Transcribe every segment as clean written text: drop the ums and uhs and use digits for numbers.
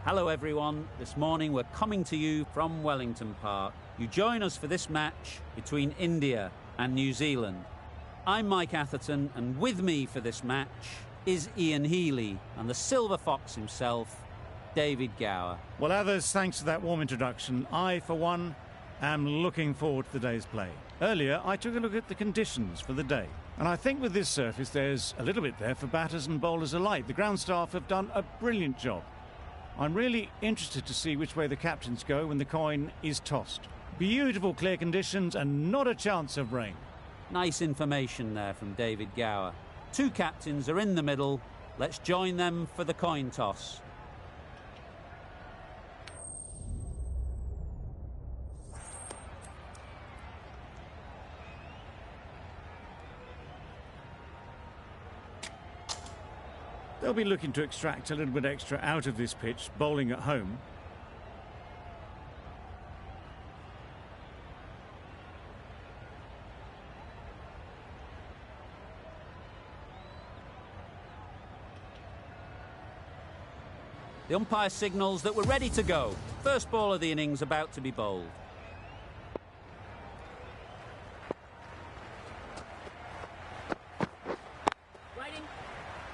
Hello everyone, this morning we're coming to you from Wellington Park. You join us for this match between India and New Zealand. I'm Mike Atherton, and with me for this match is Ian Healy and the Silver Fox himself, David Gower. Well, others, thanks to that warm introduction, I, for one, am looking forward to the day's play. Earlier, I took a look at the conditions for the day, and I think with this surface there's a little bit there for batters and bowlers alike. The ground staff have done a brilliant job. I'm really interested to see which way the captains go when the coin is tossed. Beautiful clear conditions and not a chance of rain. Nice information there from David Gower. Two captains are in the middle. Let's join them for the coin toss. They'll be looking to extract a little bit extra out of this pitch, bowling at home. The umpire signals that we're ready to go. First ball of the innings about to be bowled.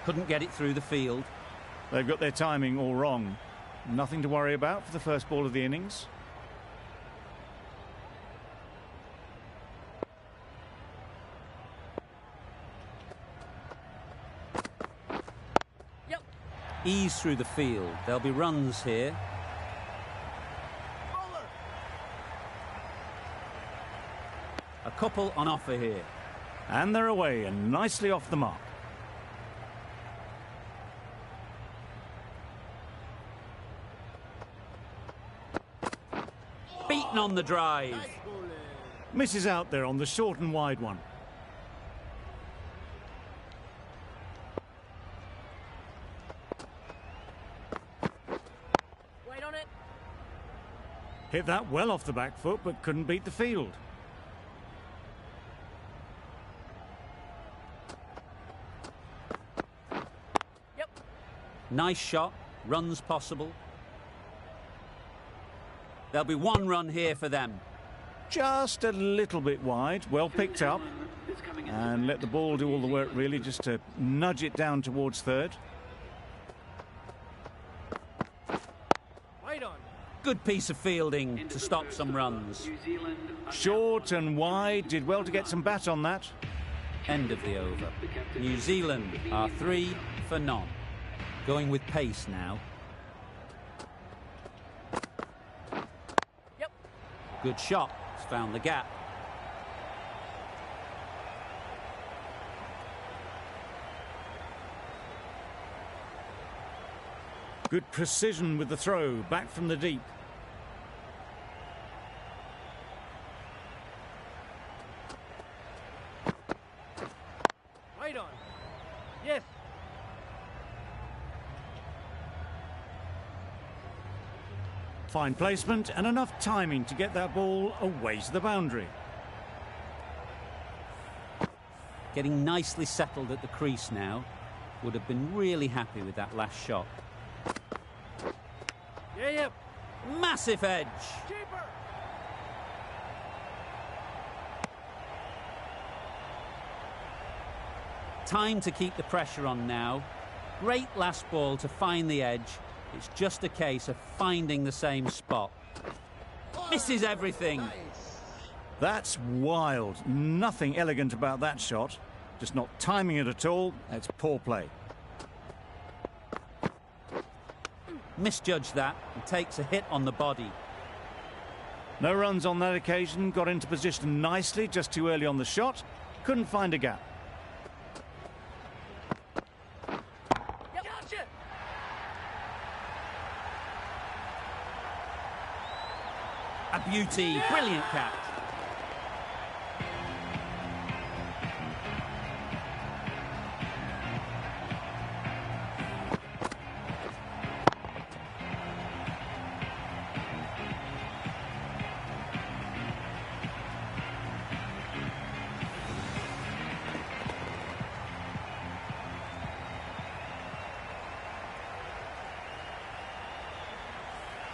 Couldn't get it through the field. They've got their timing all wrong. Nothing to worry about for the first ball of the innings. Yep. Ease through the field. There'll be runs here. Bowler. A couple on offer here. And they're away and nicely off the mark. Beaten on the drive. Misses out there on the short and wide one. Wait on it. Hit that well off the back foot, but couldn't beat the field. Yep. Nice shot. Runs possible. There'll be one run here for them. Just a little bit wide, well picked up. And let the ball do all the work really, just to nudge it down towards third. Right on. Good piece of fielding to stop some runs. Short and wide, did well to get some bat on that. End of the over. New Zealand are 3 for none. Going with pace now. Good shot. It's found the gap. Good precision with the throw, back from the deep. Right on. Yes. Fine placement and enough timing to get that ball away to the boundary. Getting nicely settled at the crease now. Would have been really happy with that last shot. Yeah. Massive edge. Keeper. Time to keep the pressure on now. Great last ball to find the edge. It's just a case of finding the same spot. Misses everything. That's wild. Nothing elegant about that shot. Just not timing it at all. It's poor play. Misjudged that and takes a hit on the body. No runs on that occasion. Got into position nicely, just too early on the shot. Couldn't find a gap. A beauty, brilliant catch.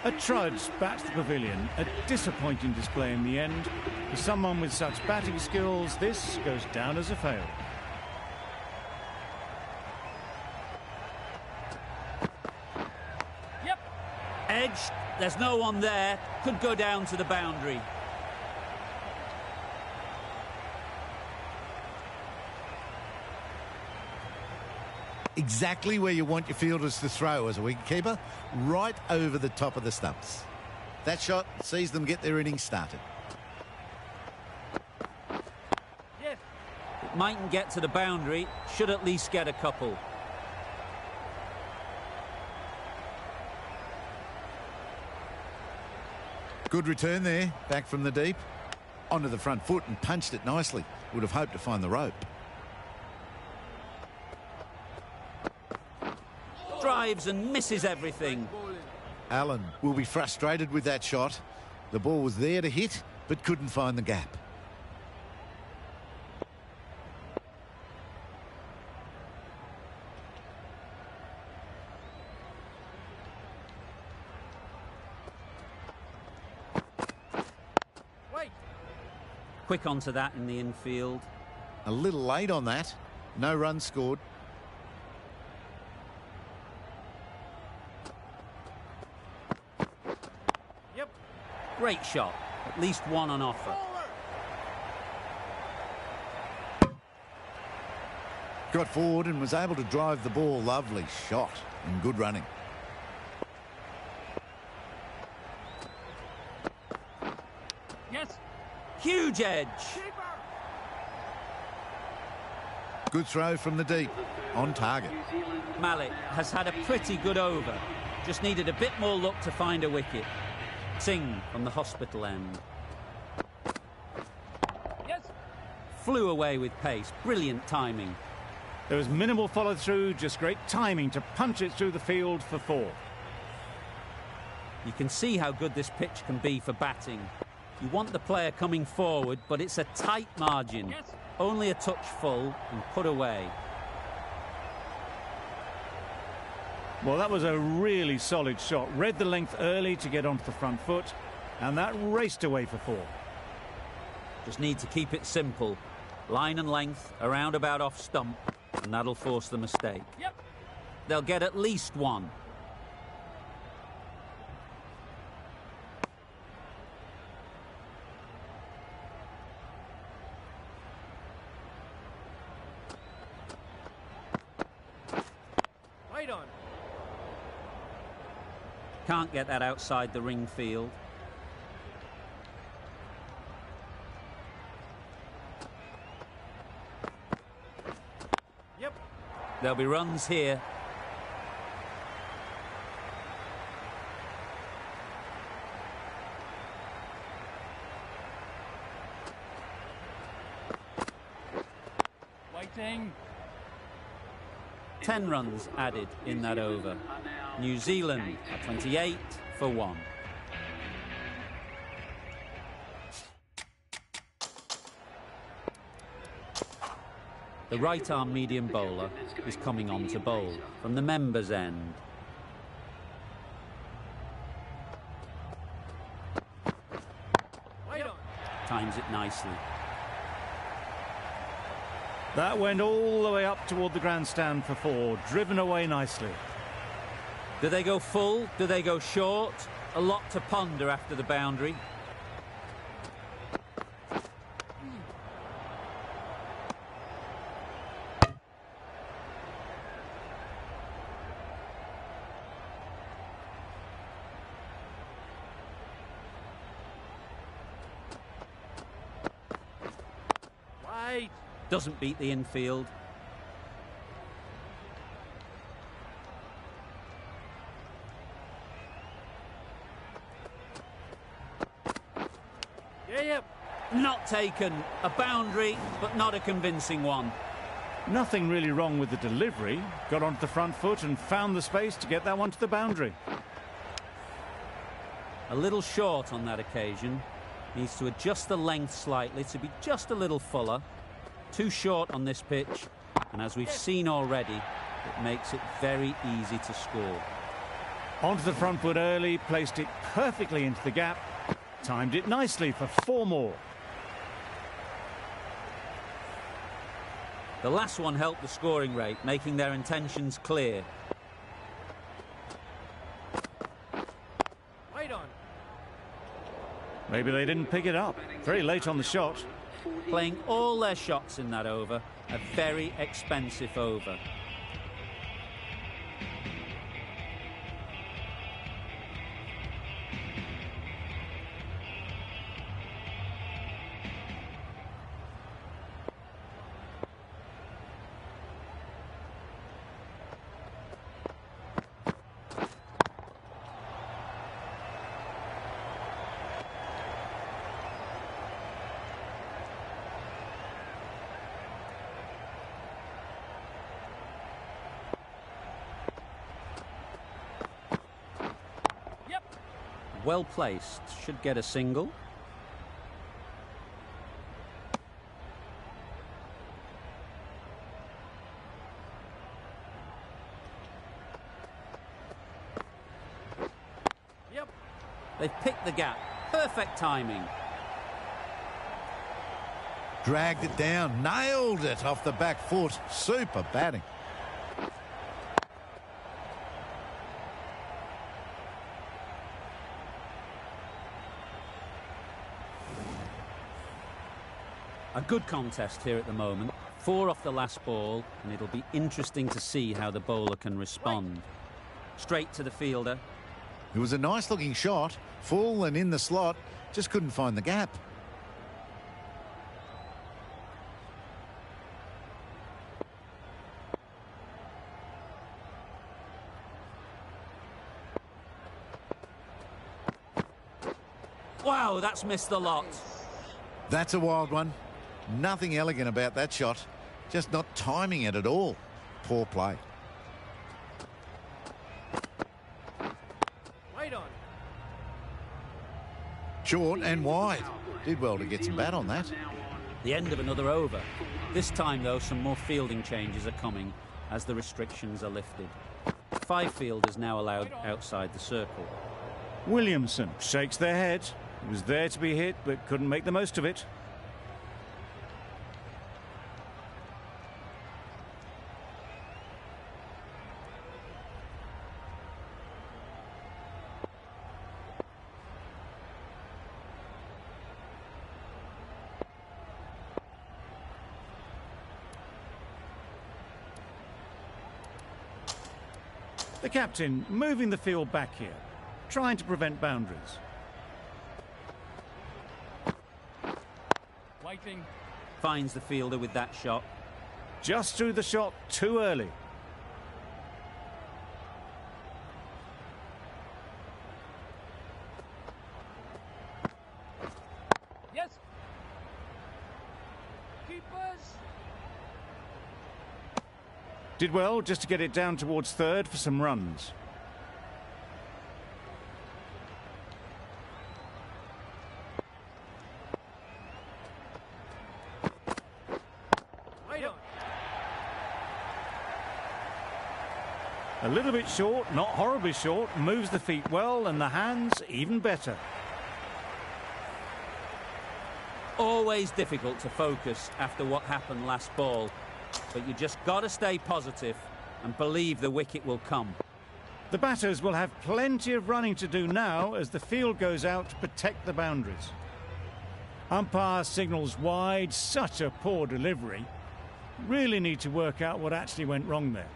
A trudge bats the pavilion, a disappointing display in the end. For someone with such batting skills, this goes down as a fail. Yep. Edged, there's no one there, could go down to the boundary. Exactly where you want your fielders to throw as a wicketkeeper, right over the top of the stumps. That shot sees them get their innings started. Yes. It mightn't get to the boundary, should at least get a couple. Good return there, back from the deep. Onto the front foot and punched it nicely. Would have hoped to find the rope. Drives and misses everything. Allen will be frustrated with that shot. The ball was there to hit, but couldn't find the gap. Wait. Quick onto that in the infield. A little late on that. No runs scored. Great shot. At least one on offer. Got forward and was able to drive the ball. Lovely shot and good running. Yes. Huge edge. Good throw from the deep. On target. Malik has had a pretty good over. Just needed a bit more luck to find a wicket. Singh from the hospital end. Yes. Flew away with pace. Brilliant timing. There was minimal follow-through, just great timing to punch it through the field for 4. You can see how good this pitch can be for batting. You want the player coming forward, but it's a tight margin. Yes. Only a touch full and put away. Well, that was a really solid shot. Read the length early to get onto the front foot, and that raced away for 4. Just need to keep it simple. Line and length, around about off stump, and that'll force the mistake. Yep. They'll get at least 1. Wait on. Can't get that outside the ring field. Yep. There'll be runs here. Waiting. 10 runs added in that over. New Zealand at 28 for 1. The right-arm medium bowler is coming on to bowl from the members' end. Times it nicely. That went all the way up toward the grandstand for 4, driven away nicely. Do they go full? Do they go short? A lot to ponder after the boundary. Wait. Doesn't beat the infield. Not taken. A boundary, but not a convincing one. Nothing really wrong with the delivery. Got onto the front foot and found the space to get that one to the boundary. A little short on that occasion. Needs to adjust the length slightly to be just a little fuller. Too short on this pitch. And as we've seen already, it makes it very easy to score. Onto the front foot early, placed it perfectly into the gap, timed it nicely for 4 more. The last one helped the scoring rate, making their intentions clear. Wait on. Maybe they didn't pick it up. Very late on the shot. Playing all their shots in that over, a very expensive over. Well placed, should get a single. Yep. They've picked the gap. Perfect timing. Dragged it down, nailed it off the back foot. Super batting. A good contest here at the moment. 4 off the last ball, and it'll be interesting to see how the bowler can respond. Straight to the fielder. It was a nice looking shot, full and in the slot, just couldn't find the gap. Wow, that's missed the lot. That's a wild one. Nothing elegant about that shot. Just not timing it at all. Poor play. Wait on. Short and wide. Did well to get some bat on that. The end of another over. This time, though, some more fielding changes are coming as the restrictions are lifted. 5 fielders now allowed outside the circle. Williamson shakes their head. It was there to be hit, but couldn't make the most of it. The captain moving the field back here, trying to prevent boundaries. Waiting. Finds the fielder with that shot. Just threw the shot too early. Yes. Keepers. Did well just to get it down towards third for some runs. Wait on. A little bit short, not horribly short, moves the feet well and the hands even better. Always difficult to focus after what happened last ball, but you just got to stay positive and believe the wicket will come. The batters will have plenty of running to do now as the field goes out to protect the boundaries. Umpire signals wide, such a poor delivery. Really need to work out what actually went wrong there.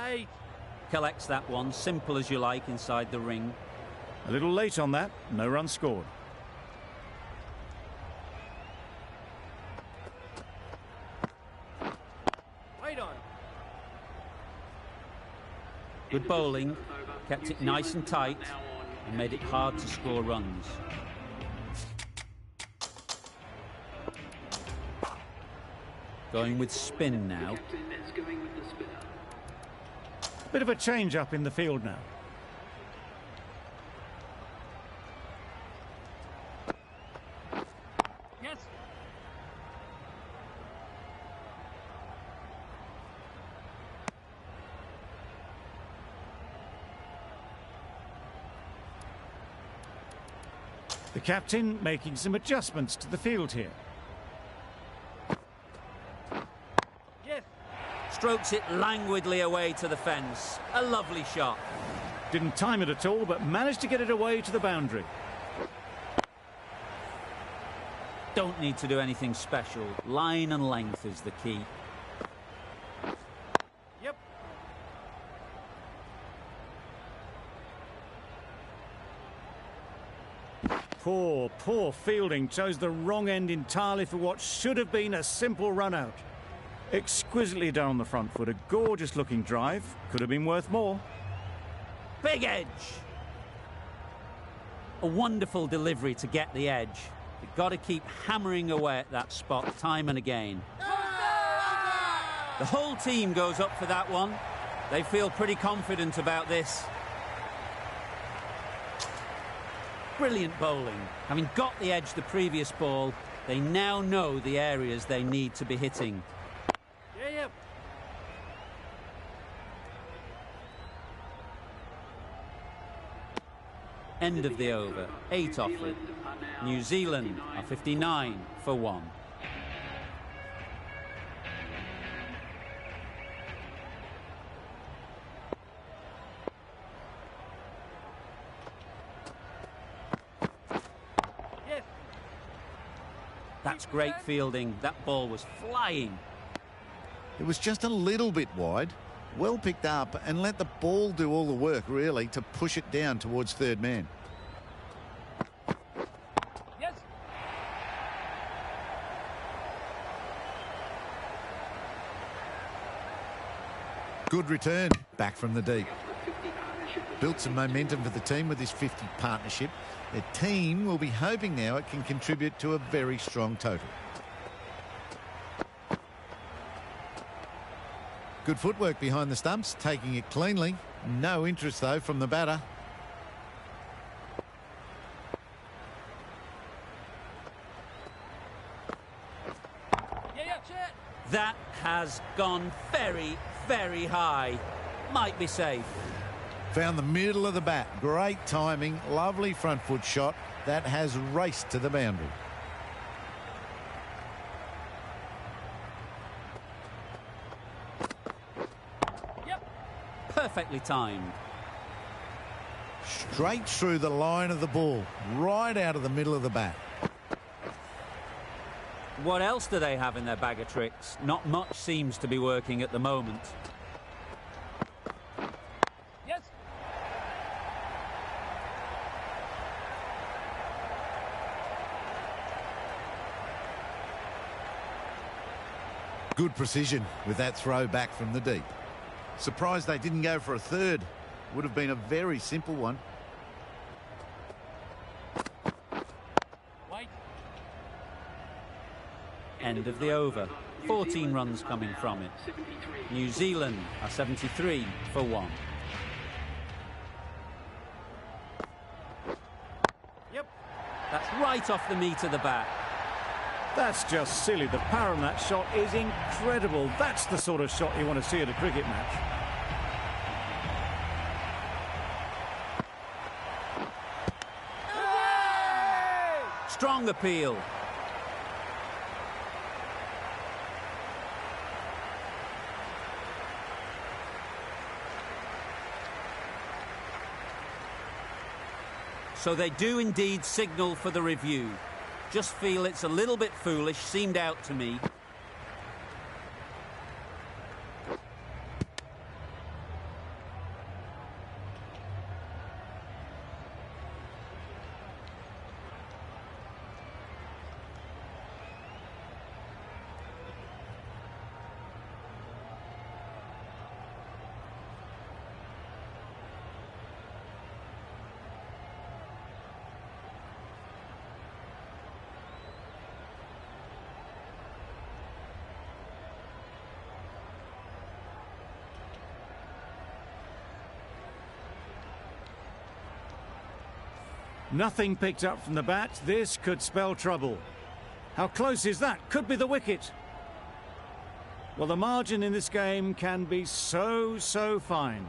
Wait. Collects that one, simple as you like, inside the ring. A little late on that, no run scored. Wait on. Good bowling, kept it nice and tight and made it hard to score runs. Going with spin now. Bit of a change up in the field now. Yes. The captain making some adjustments to the field here. Yes. Strokes it languidly away to the fence. A lovely shot. Didn't time it at all, but managed to get it away to the boundary. Don't need to do anything special. Line and length is the key. Yep. Poor fielding. Chose the wrong end entirely for what should have been a simple run out. Exquisitely done on the front foot. A gorgeous looking drive. Could have been worth more. Big edge. A wonderful delivery to get the edge. You've got to keep hammering away at that spot time and again. The whole team goes up for that one. They feel pretty confident about this. Brilliant bowling. Having got the edge the previous ball, they now know the areas they need to be hitting. Yep. End of the over. 8 offered. New Zealand are 59 for 1. Yes. That's great fielding. That ball was flying. It was just a little bit wide. Well picked up and let the ball do all the work, really, to push it down towards third man. Yes. Good return back from the deep. Built some momentum for the team with this 50 partnership. The team will be hoping now it can contribute to a very strong total. Good footwork behind the stumps, taking it cleanly. No interest, though, from the batter. Jetset. That has gone very, very high. Might be safe. Found the middle of the bat. Great timing. Lovely front foot shot. That has raced to the boundary. Perfectly timed. Straight through the line of the ball. Right out of the middle of the bat. What else do they have in their bag of tricks? Not much seems to be working at the moment. Yes. Good precision with that throw back from the deep. Surprised they didn't go for a third. Would have been a very simple one. White. End of the over. 14 runs coming from it. New Zealand are 73 for 1. Yep. That's right off the meat of the bat. That's just silly. The power on that shot is incredible. That's the sort of shot you want to see at a cricket match. Strong appeal. So they do indeed signal for the review. Just feel it's a little bit foolish, seemed out to me. Nothing picked up from the bat. This could spell trouble. How close is that? Could be the wicket. Well, the margin in this game can be so fine.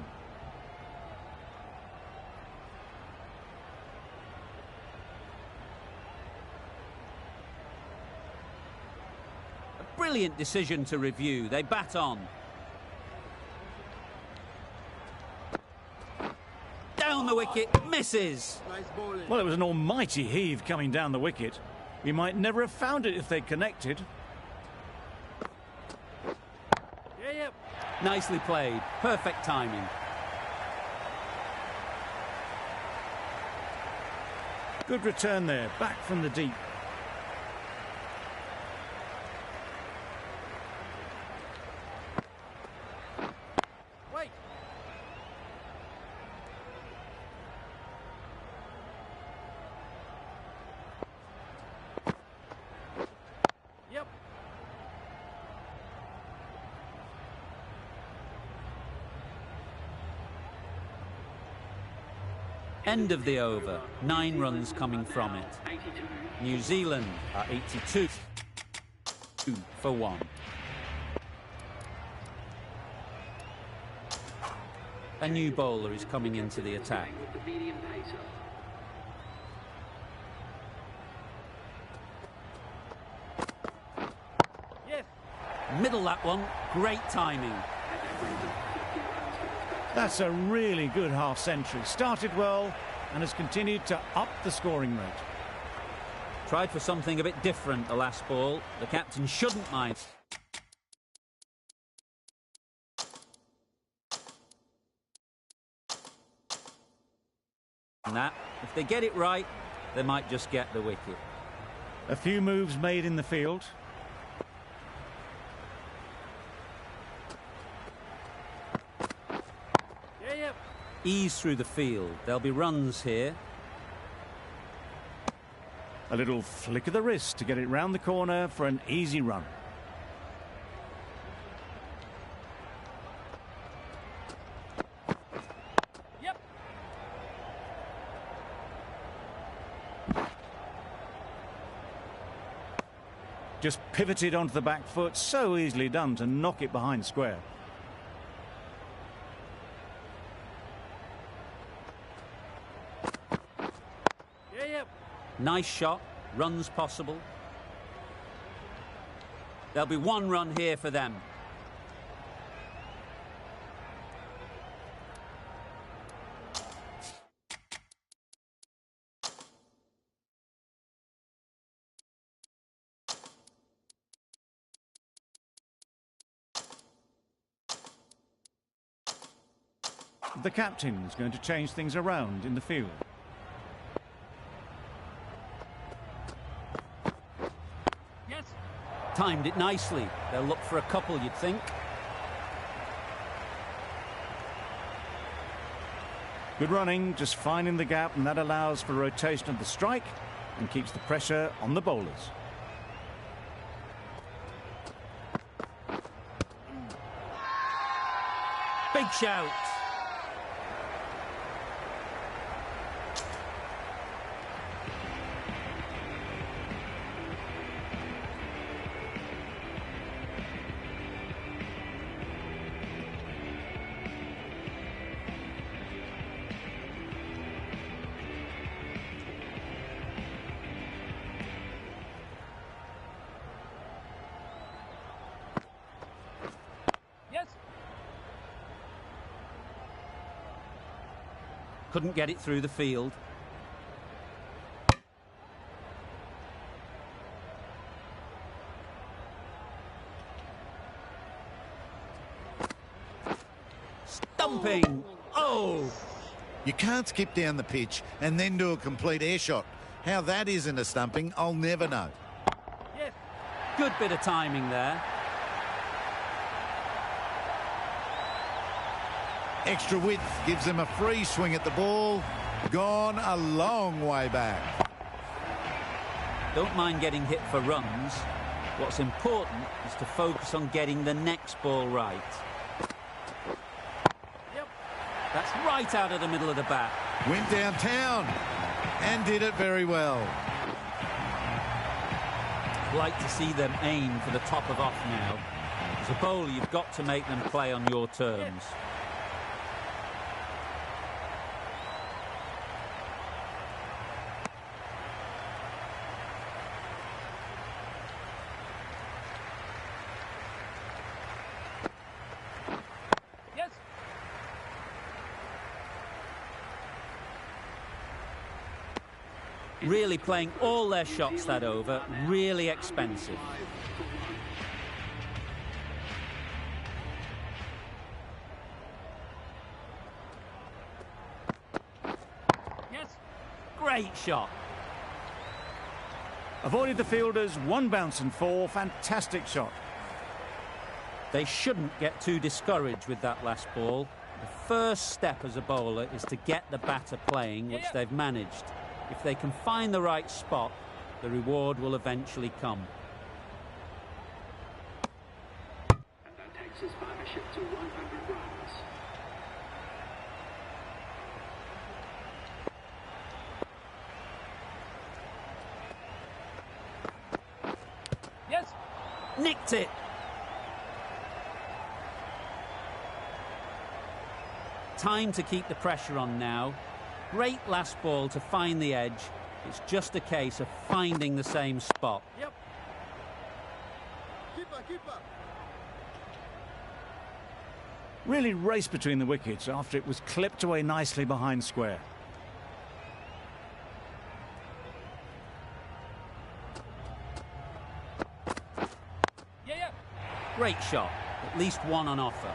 Brilliant decision to review. They bat on. Down the wicket, misses. Well, it was an almighty heave coming down the wicket. We might never have found it if they'd connected. Yep. Nicely played. Perfect timing. Good return there, back from the deep. Wait. Yep. End of the over. 9 runs coming from it. New Zealand are 82 for 1. A new bowler is coming into the attack. Yes. Middle that one. Great timing. That's a really good half-century. Started well and has continued to up the scoring rate. Tried for something a bit different the last ball. The captain shouldn't mind. And that, if they get it right, they might just get the wicket. A few moves made in the field. Yep. Ease through the field. There'll be runs here. A little flick of the wrist to get it round the corner for an easy run. Yep. Just pivoted onto the back foot. So easily done to knock it behind square. Yep. Nice shot. Runs possible. There'll be 1 run here for them. The captain is going to change things around in the field. Yes. Timed it nicely. They'll look for a couple, you'd think. Good running, just finding the gap, and that allows for rotation of the strike and keeps the pressure on the bowlers. Big shout. Yes. Couldn't get it through the field. Stumping. Oh! You can't skip down the pitch and then do a complete air shot. How that isn't a stumping, I'll never know. Yes. Good bit of timing there. Extra width gives them a free swing at the ball. Gone a long way back. Don't mind getting hit for runs. What's important is to focus on getting the next ball right. Yep. That's right out of the middle of the bat. Went downtown and did it very well. Like to see them aim for the top of off now. As a bowler, you've got to make them play on your terms. Really playing all their shots that over, really expensive. Yes. Great shot. Avoided the fielders, one bounce and four. Fantastic shot. They shouldn't get too discouraged with that last ball. The first step as a bowler is to get the batter playing, which they've managed. If they can find the right spot, the reward will eventually come. And that takes his partnership to 100 runs. Yes. Nicked it. Time to keep the pressure on now. Great last ball to find the edge. It's just a case of finding the same spot. Yep. Keeper. Really raced between the wickets after it was clipped away nicely behind square. Yeah. Great shot. At least one on offer.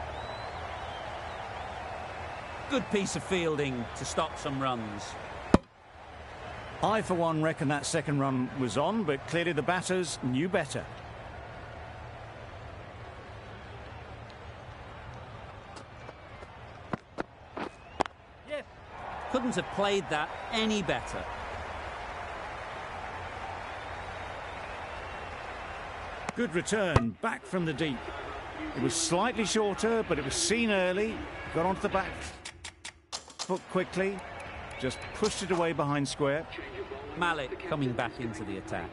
Good piece of fielding to stop some runs. I, for one, reckon that second run was on, but clearly the batters knew better. Yes. Couldn't have played that any better. Good return, back from the deep. It was slightly shorter, but it was seen early. Got onto the back foot quickly. Just pushed it away behind square. Malik coming back into the attack.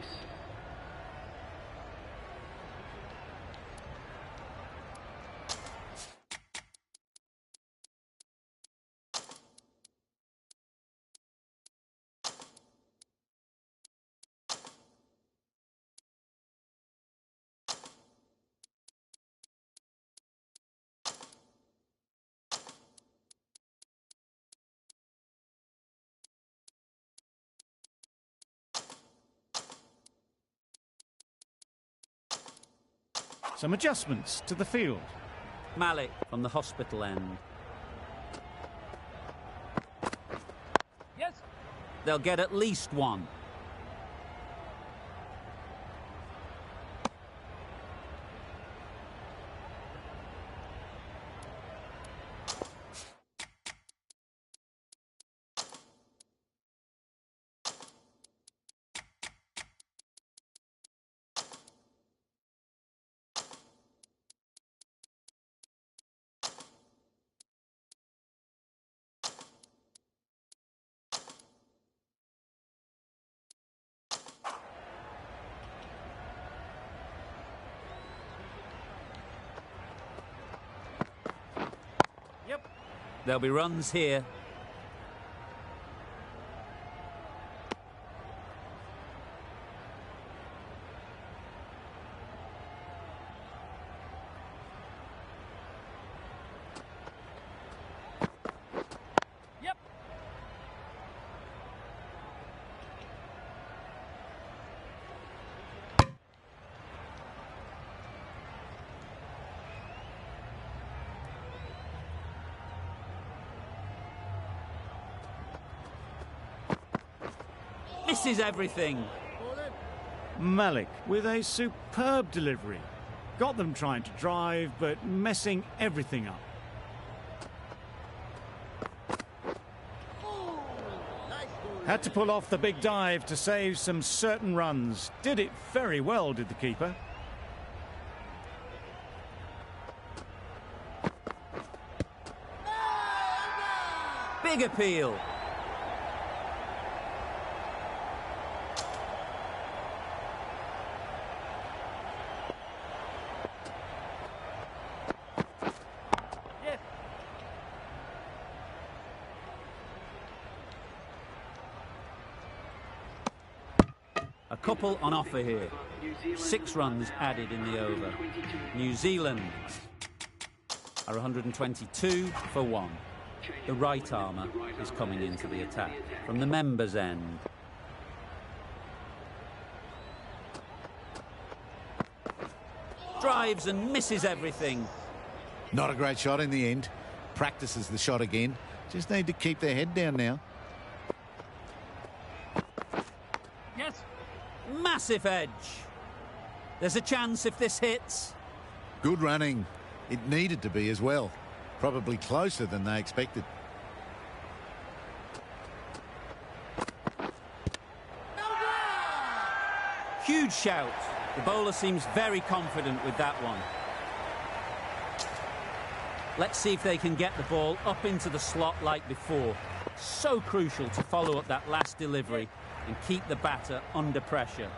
Some adjustments to the field. Malik from the hospital end. Yes. They'll get at least one. Yep. There'll be runs here. Yep. Misses everything. Malik with a superb delivery. Got them trying to drive, but messing everything up. Had to pull off the big dive to save some certain runs. Did it very well, did the keeper. Big appeal. Yes. A couple on offer here. 6 runs added in the over. New Zealand are 122 for 1. The right armour is coming into the attack from the members' end. Drives and misses everything. Not a great shot in the end. Practices the shot again. Just need to keep their head down now. Yes. Massive edge. There's a chance if this hits. Good running. It needed to be as well. Probably closer than they expected. Huge shout. The bowler seems very confident with that one. Let's see if they can get the ball up into the slot like before. So crucial to follow up that last delivery and keep the batter under pressure.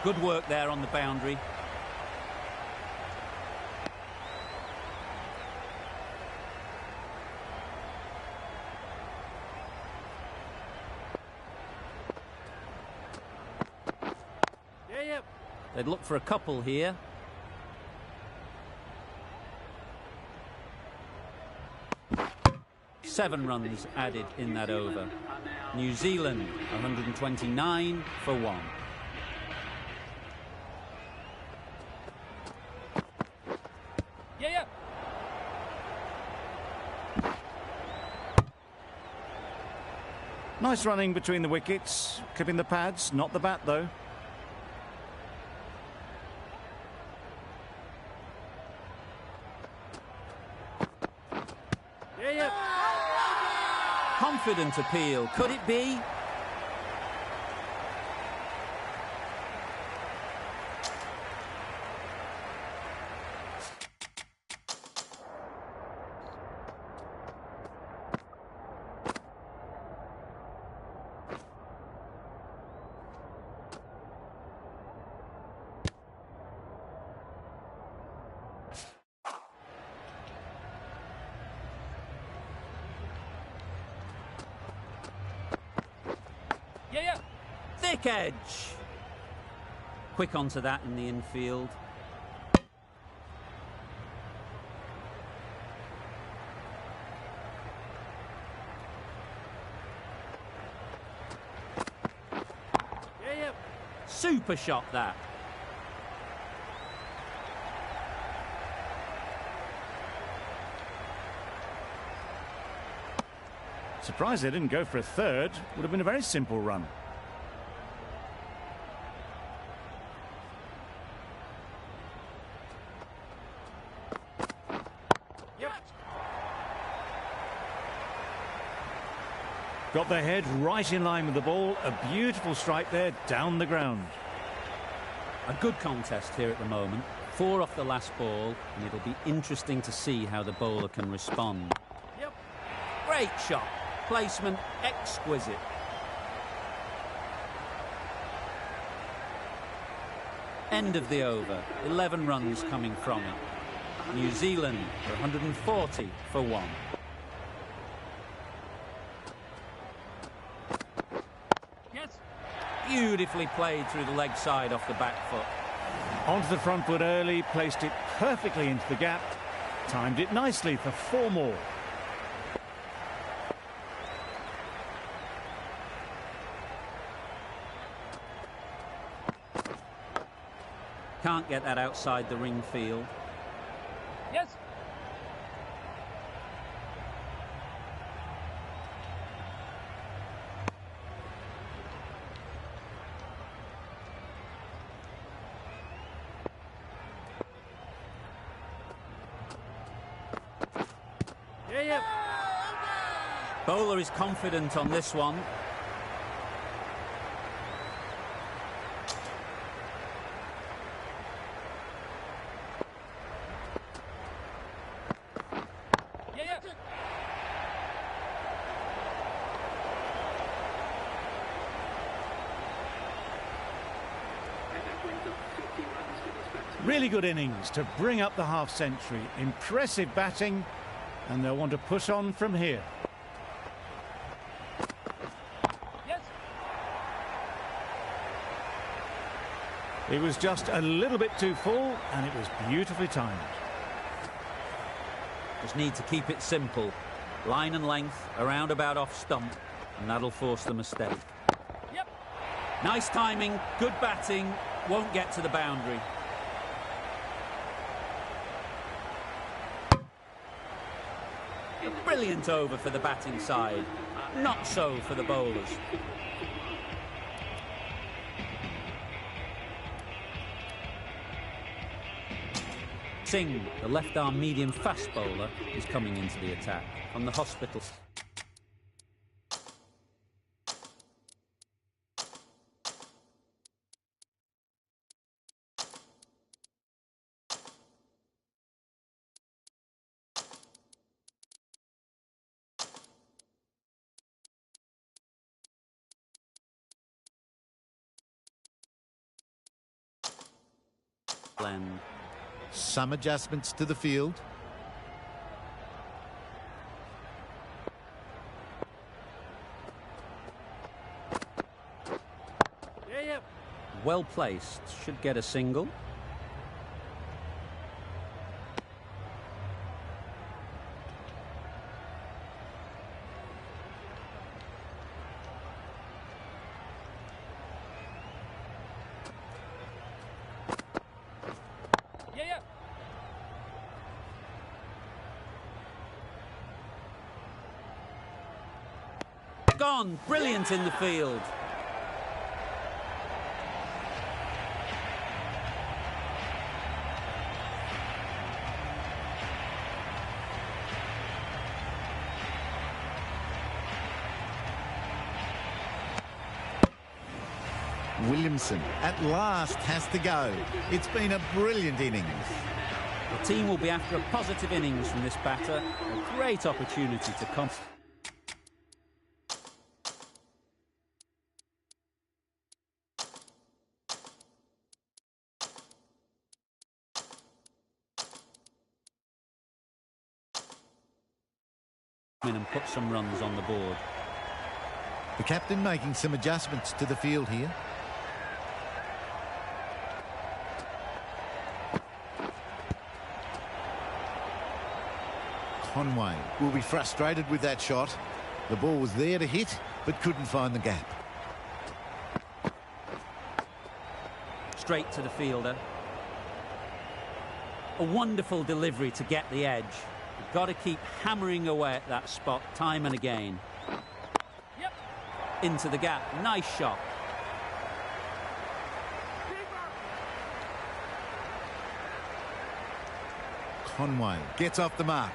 Good work there on the boundary. They'd look for a couple here. Seven runs added in that over. New Zealand 129 for 1. Nice running between the wickets, clipping the pads, not the bat though. Confident appeal, could it be? Thick edge. Quick onto that in the infield. Super shot that. Surprised they didn't go for a third. Would have been a very simple run. Got their head right in line with the ball. A beautiful strike there down the ground. A good contest here at the moment. 4 off the last ball, and it'll be interesting to see how the bowler can respond. Great shot. Placement exquisite. End of the over. 11 runs coming from it. New Zealand 140 for 1. Beautifully played through the leg side off the back foot. Onto the front foot early, placed it perfectly into the gap, timed it nicely for 4 more. Can't get that outside the ring field. Yes. Bowler is confident on this one. Really good innings to bring up the half-century. Impressive batting, and they'll want to push on from here. It was just a little bit too full, and it was beautifully timed. Just need to keep it simple. Line and length, around about off stump, and that'll force the mistake. Yep. Nice timing, good batting, won't get to the boundary. A brilliant over for the batting side, not so for the bowlers. Singh, the left-arm medium fast bowler, is coming into the attack from the hospital. Blend. Some adjustments to the field. Yeah. Well placed, should get a single. Yeah. Gone, brilliant in the field. Williamson at last has to go. It's been a brilliant innings. The team will be after a positive innings from this batter. A great opportunity to come. And put some runs on the board. The captain making some adjustments to the field here. Conway will be frustrated with that shot. The ball was there to hit, but couldn't find the gap. Straight to the fielder. A wonderful delivery to get the edge. You've got to keep hammering away at that spot time and again. Yep. Into the gap. Nice shot. Conway gets off the mark.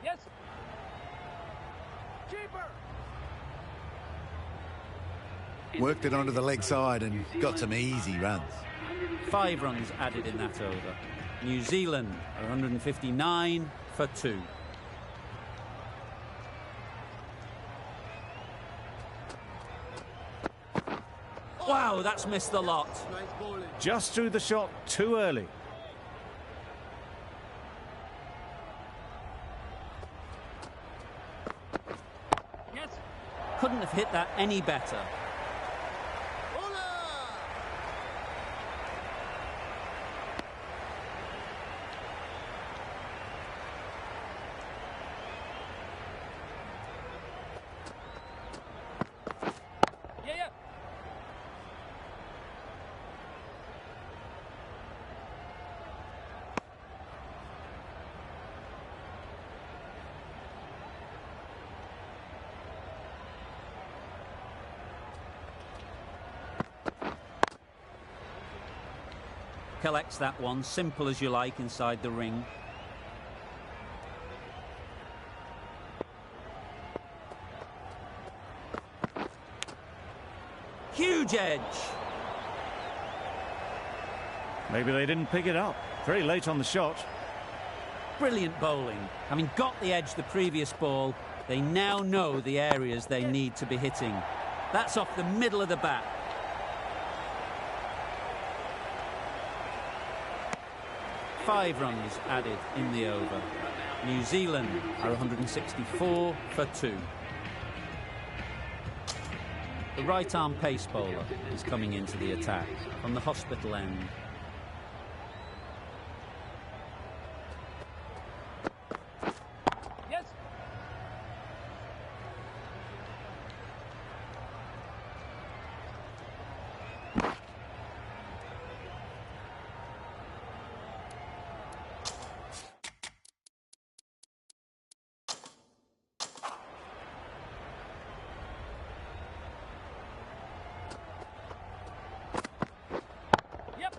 Yes. Keeper. Worked it onto the leg side and got some easy runs. 5 runs added in that over. New Zealand are 159 for 2. Wow, that's missed the lot. Just threw the shot too early. Yes. Couldn't have hit that any better. Yeah. Collects that one, simple as you like, inside the ring. Huge edge. Maybe they didn't pick it up. Very late on the shot. Brilliant bowling. Having got the edge the previous ball, they now know the areas they need to be hitting. That's off the middle of the bat. Five runs added in the over. New Zealand are 164 for 2. The right-arm pace bowler is coming into the attack from the hospital end. Yes. Yep.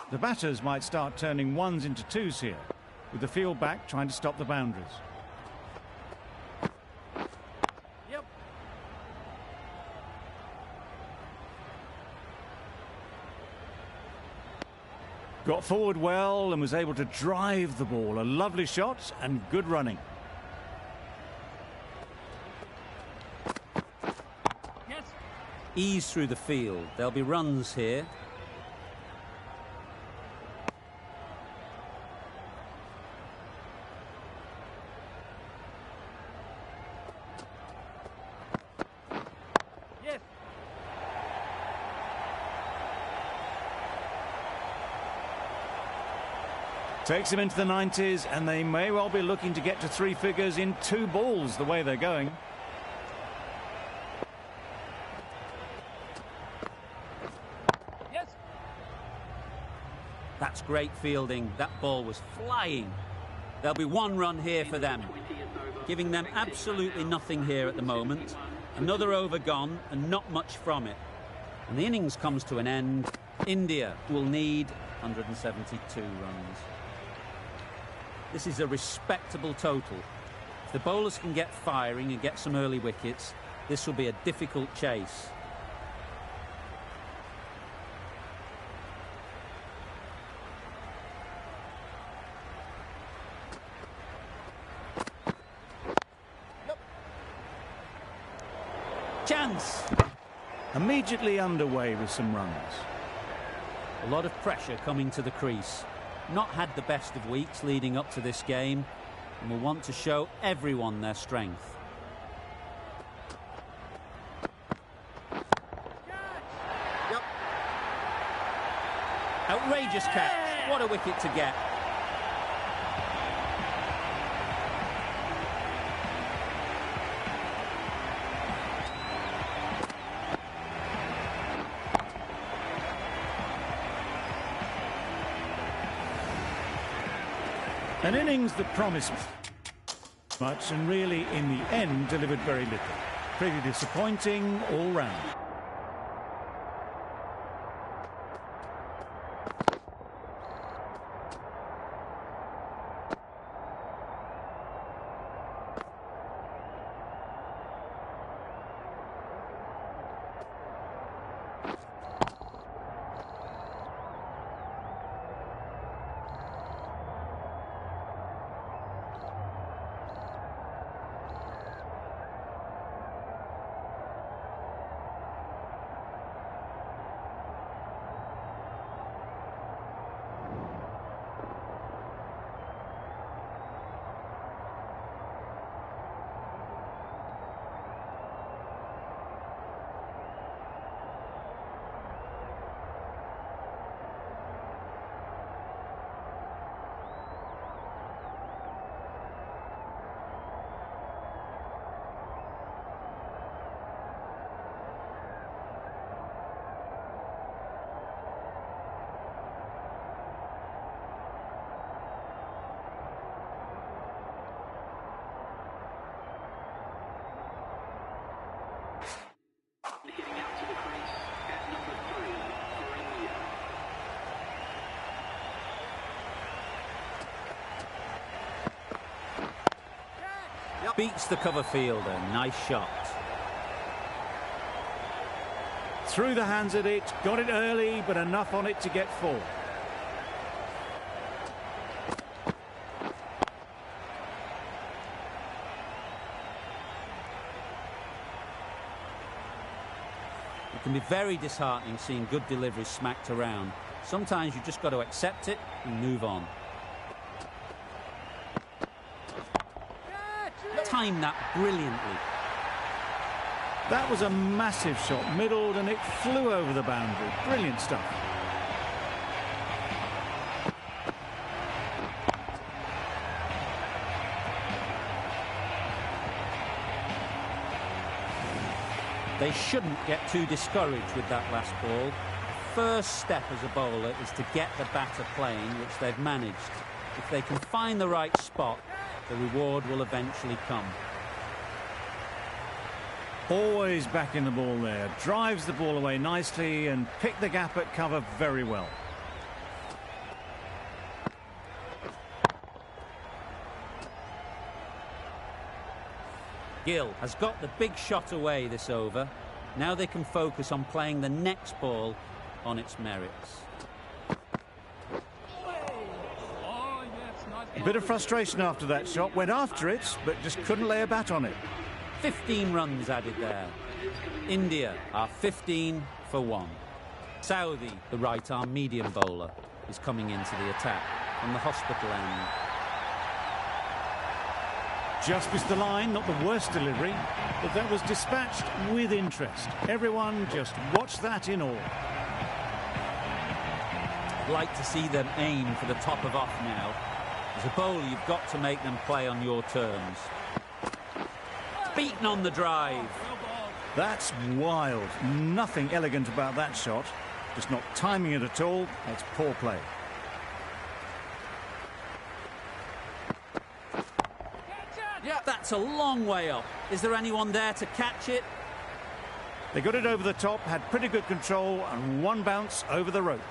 The batters might start turning ones into twos here, with the field back trying to stop the boundaries. Yep. Got forward well and was able to drive the ball. A lovely shot and good running. Yes. Ease through the field. There'll be runs here. Yes. Takes him into the 90s, and they may well be looking to get to 3 figures in 2 balls the way they're going. Yes. That's great fielding. That ball was flying. There'll be 1 run here for them, giving them absolutely nothing here at the moment. Another over gone and not much from it. And the innings comes to an end. India will need 172 runs. This is a respectable total. If the bowlers can get firing and get some early wickets, this will be a difficult chase. Chance! Immediately underway with some runs. A lot of pressure coming to the crease. Not had the best of weeks leading up to this game, and will want to show everyone their strength. Yep. Outrageous catch. What a wicket to get. An innings that promised much and really, in the end, delivered very little. Pretty disappointing all round. beats the cover fielder. Nice shot. Through the hands at it, got it early, but enough on it to get 4. It can be very disheartening seeing good deliveries smacked around. Sometimes you just got to accept it and move on. Timed that brilliantly. That was a massive shot, middled, and it flew over the boundary. Brilliant stuff. They shouldn't get too discouraged with that last ball. The first step as a bowler is to get the batter playing, which they've managed. If they can find the right spot, the reward will eventually come. Always back in the ball there. Drives the ball away nicely and picked the gap at cover very well. Gill has got the big shot away this over. Now they can focus on playing the next ball on its merits. A bit of frustration after that shot. Went after it, but just couldn't lay a bat on it. 15 runs added there. India are 15 for 1. Saudi, the right-arm medium bowler, is coming into the attack from the hospital end. Just missed the line, not the worst delivery, but that was dispatched with interest. Everyone just watched that in awe. I'd like to see them aim for the top of off now. As a bowler, you've got to make them play on your terms. Beaten on the drive. That's wild. Nothing elegant about that shot. Just not timing it at all. That's poor play. That's a long way up. Is there anyone there to catch it? They got it over the top, had pretty good control, and one bounce over the rope.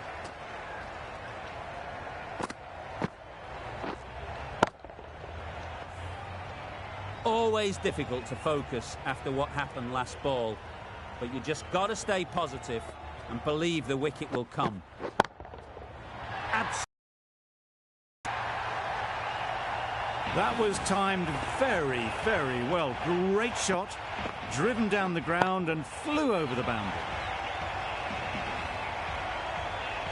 Always difficult to focus after what happened last ball, but you just got to stay positive and believe the wicket will come. That was timed very, very well. Great shot, driven down the ground and flew over the boundary.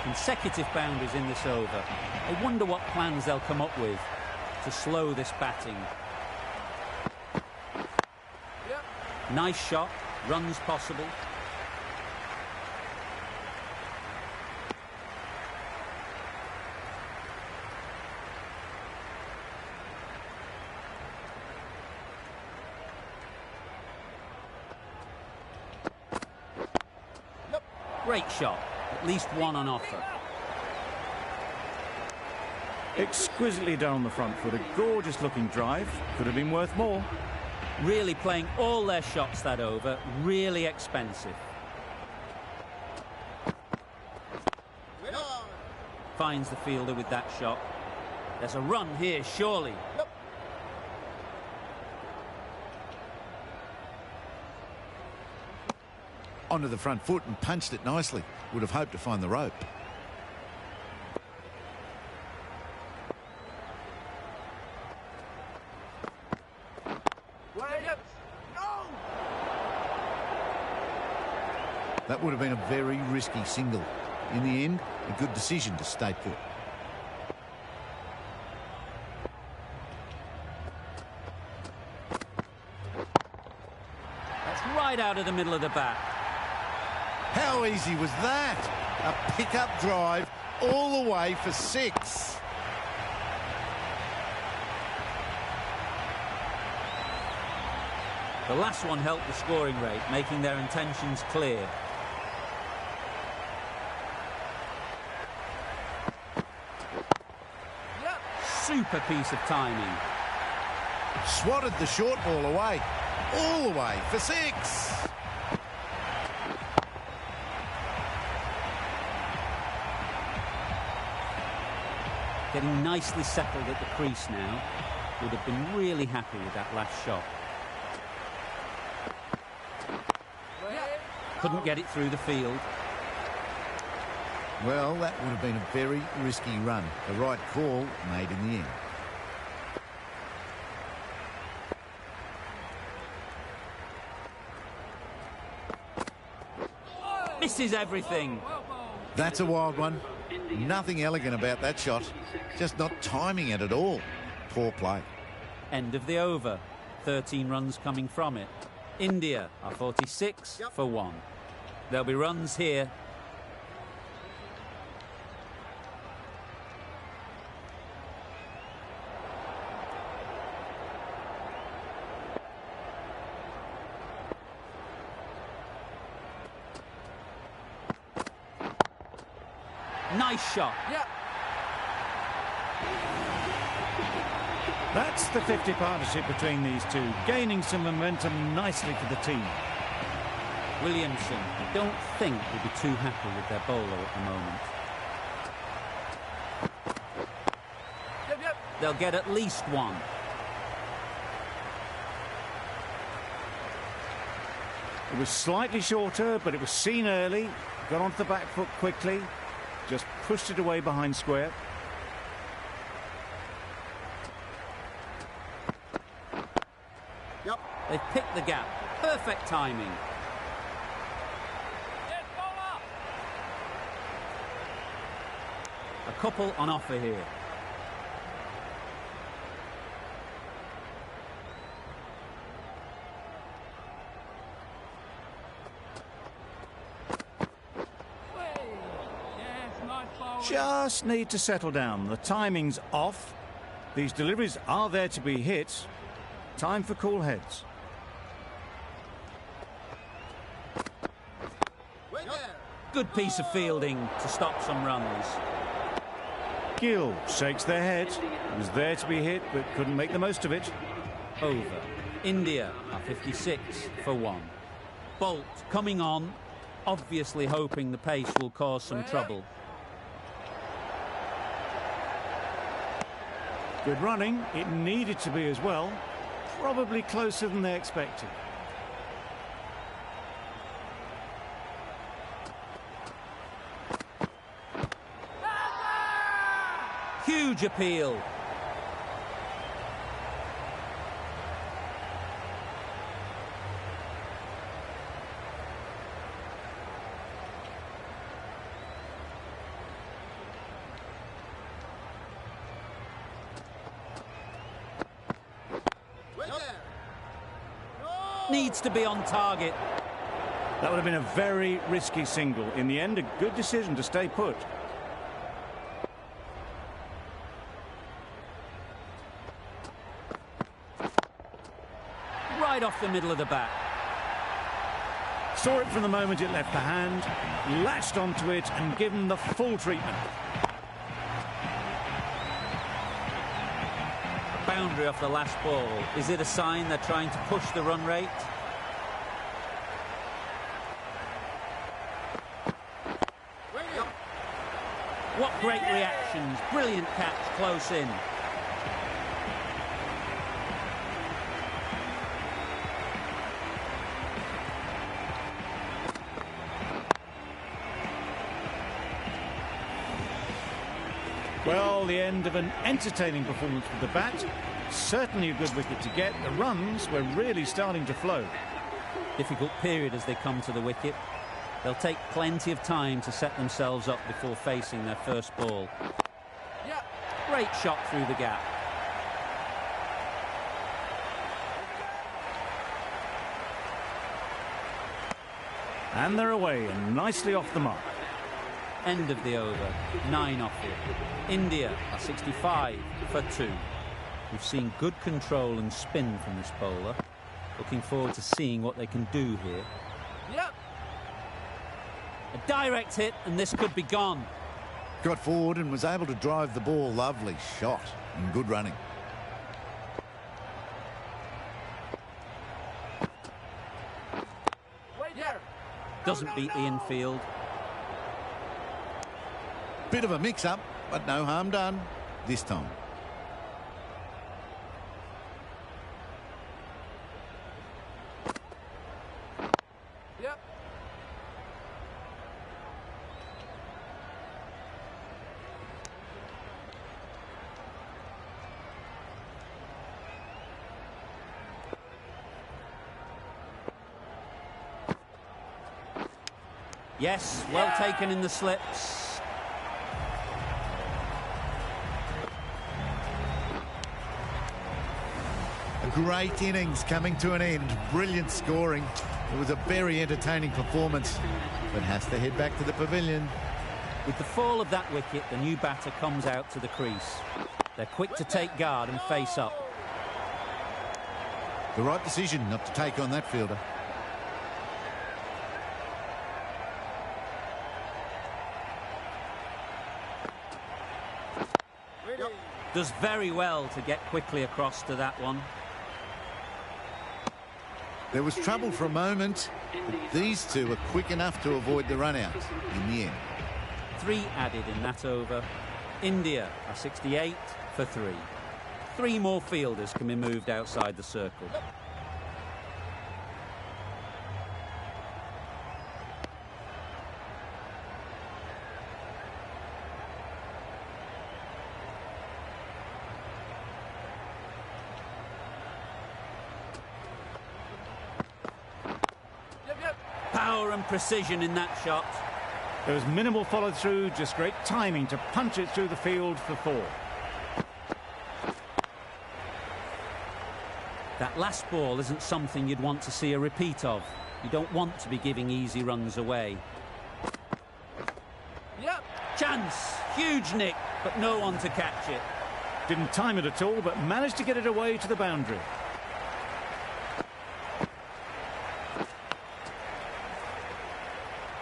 Consecutive boundaries in this over. I wonder what plans they'll come up with to slow this batting. Nice shot, runs possible. Great shot, at least one on offer. Exquisitely done on the front foot, a gorgeous looking drive. Could have been worth more. Really playing all their shots that over, really expensive. Finds the fielder with that shot. There's a run here, surely. Onto the front foot and punched it nicely. Would have hoped to find the rope. That would have been a very risky single. In the end, a good decision to stay put. That's right out of the middle of the bat. How easy was that? A pickup drive all the way for 6. The last one helped the scoring rate, making their intentions clear. Super piece of timing. Swatted the short ball away. All the way for 6. Getting nicely settled at the crease now. would have been really happy with that last shot. Couldn't get it through the field. Well, that would have been a very risky run. The right call made in the end. Misses everything. That's a wild one. Nothing elegant about that shot. Just not timing it at all. Poor play. End of the over. 13 runs coming from it. India are 46 for 1. There'll be runs here. Nice shot. Yeah. That's the 50 partnership between these two, gaining some momentum nicely for the team. Williamson, I don't think will be too happy with their bowler at the moment. Yep. They'll get at least one. It was slightly shorter, but it was seen early. Got onto the back foot quickly. Just pushed it away behind square. Yep. They've picked the gap. Perfect timing. Yes, bowler. A couple on offer here. Just need to settle down. The timing's off. These deliveries are there to be hit. Time for cool heads. Good piece of fielding to stop some runs. Gill shakes their head. It was there to be hit, but couldn't make the most of it. Over. India are 56 for 1. Bolt coming on, obviously hoping the pace will cause some trouble. Good running. It needed to be as well. Probably closer than they expected. Huge appeal. Needs to be on target. That would have been a very risky single. In the end, a good decision to stay put. Right off the middle of the bat. Saw it from the moment it left the hand, latched onto it and given the full treatment. Boundary off the last ball. Is it a sign they're trying to push the run rate? What great reactions. Brilliant catch close in. Well, the end of an entertaining performance with the bat. Certainly a good wicket to get. The runs were really starting to flow. Difficult period as they come to the wicket. They'll take plenty of time to set themselves up before facing their first ball. Yeah. Great shot through the gap. And they're away and nicely off the mark. End of the over. 9 off it. India are 65 for 2. We've seen good control and spin from this bowler. Looking forward to seeing what they can do here. Yep. A direct hit and this could be gone. Got forward and was able to drive the ball. Lovely shot and good running. Wait there. Doesn't beat the infield. Bit of a mix-up, but no harm done this time. Yes, well taken in the slips. A great innings coming to an end. Brilliant scoring. It was a very entertaining performance, but has to head back to the pavilion. With the fall of that wicket, the new batter comes out to the crease. They're quick to take guard and face up. The right decision not to take on that fielder. Does very well to get quickly across to that one. There was trouble for a moment, but these two were quick enough to avoid the run-out in the end. 3 added in that over. India are 68 for 3. 3 more fielders can be moved outside the circle. Power and precision in that shot. There was minimal follow-through, just great timing to punch it through the field for 4. That last ball isn't something you'd want to see a repeat of. You don't want to be giving easy runs away. Yep. Chance! Huge nick, but no one to catch it. Didn't time it at all, but managed to get it away to the boundary.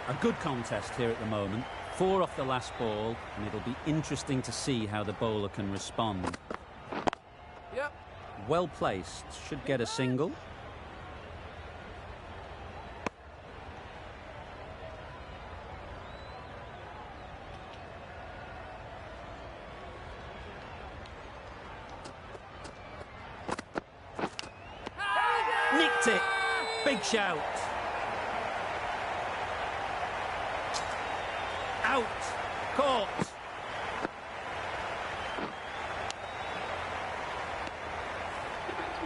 A good contest here at the moment. 4 off the last ball, and it'll be interesting to see how the bowler can respond. Yep. Well placed, should get a single. Nicked it. Big shout. Out. Caught.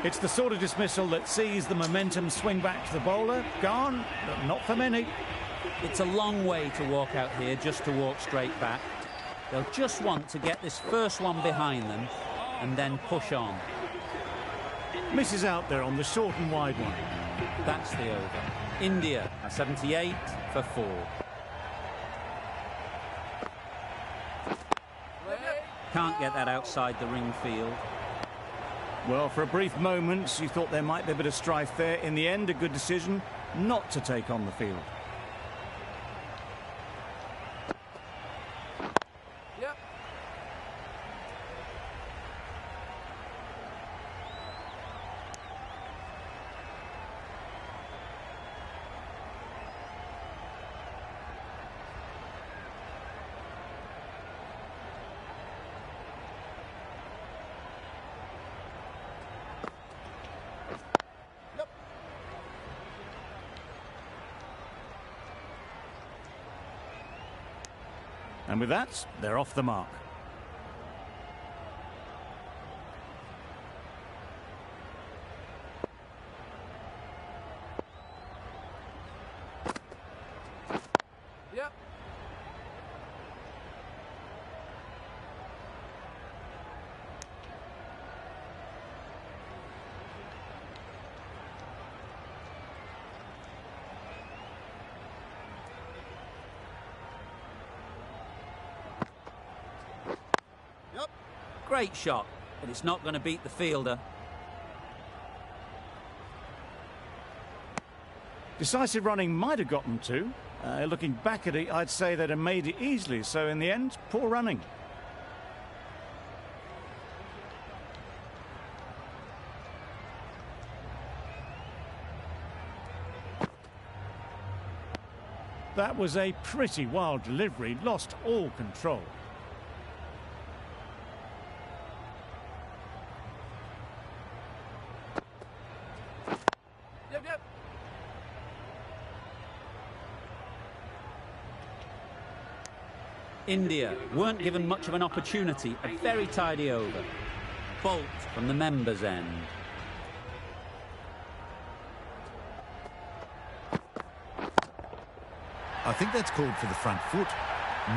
It's the sort of dismissal that sees the momentum swing back to the bowler. Gone, but not for many. It's a long way to walk out here just to walk straight back. They'll just want to get this first one behind them and then push on. Misses out there on the short and wide one. That's the over. India are 78 for 4. Can't get that outside the ring field. Well, for a brief moment, you thought there might be a bit of strife there. In the end, a good decision not to take on the field. Yep. And with that, they're off the mark. Yep. Great shot, but it's not going to beat the fielder. Decisive running might have got them to. Looking back at it, I'd say they'd have made it easily. So in the end, poor running. That was a pretty wild delivery, lost all control. Yep, yep. India weren't given much of an opportunity. A very tidy over. Bolt from the members' end. I think that's called for the front foot.